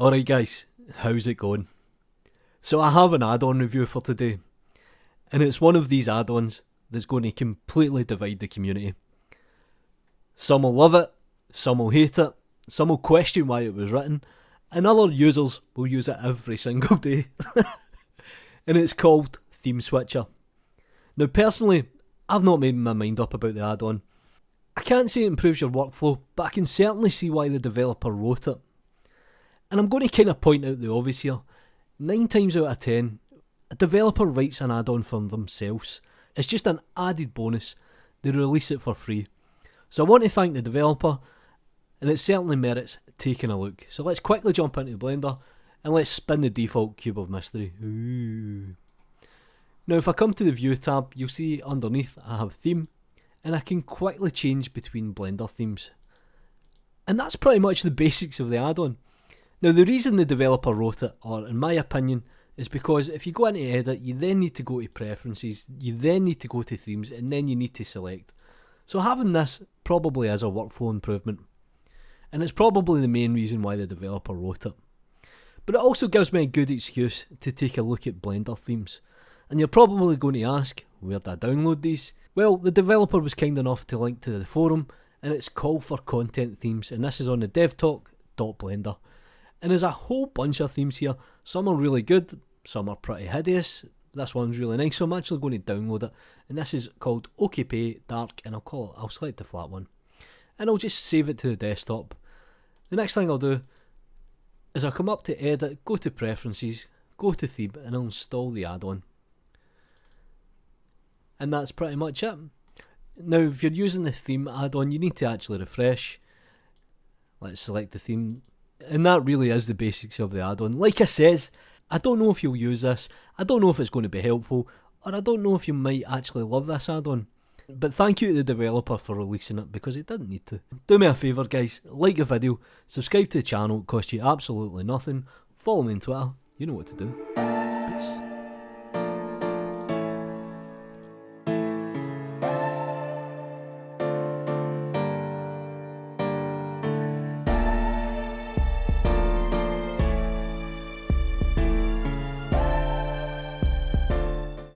Alright guys, how's it going? So I have an add-on review for today, and it's one of these add-ons that's going to completely divide the community. Some will love it, some will hate it, some will question why it was written, and other users will use it every single day. And it's called Theme Switcher. Now personally, I've not made my mind up about the add-on. I can't say it improves your workflow, but I can certainly see why the developer wrote it. And I'm going to kind of point out the obvious here. 9 times out of 10, a developer writes an add-on for themselves. It's just an added bonus. They release it for free. So I want to thank the developer, and it certainly merits taking a look. So let's quickly jump into Blender, and let's spin the default cube of mystery. Ooh. Now if I come to the View tab, you'll see underneath I have Theme, and I can quickly change between Blender themes. And that's pretty much the basics of the add-on. Now the reason the developer wrote it, or in my opinion, is because if you go into Edit, you then need to go to Preferences, you then need to go to Themes, and then you need to select. So having this probably is a workflow improvement. And it's probably the main reason why the developer wrote it. But it also gives me a good excuse to take a look at Blender themes. And you're probably going to ask, where did I download these? Well, the developer was kind enough to link to the forum, and it's called for content themes, and this is on the devtalk.blender. And there's a whole bunch of themes here. Some are really good, some are pretty hideous. This one's really nice, so I'm actually going to download it. And this is called OKP Dark, and I'll select the flat one. And I'll just save it to the desktop. The next thing I'll do is I'll come up to Edit, go to Preferences, go to Theme, and I'll install the add-on. And that's pretty much it. Now if you're using the theme add-on, you need to actually refresh. Let's select the theme. And that really is the basics of the add-on. Like I says, I don't know if you'll use this, I don't know if it's going to be helpful, or I don't know if you might actually love this add-on. But thank you to the developer for releasing it, because it didn't need to. Do me a favour guys, like the video, subscribe to the channel, it costs you absolutely nothing, follow me on Twitter, you know what to do. Peace.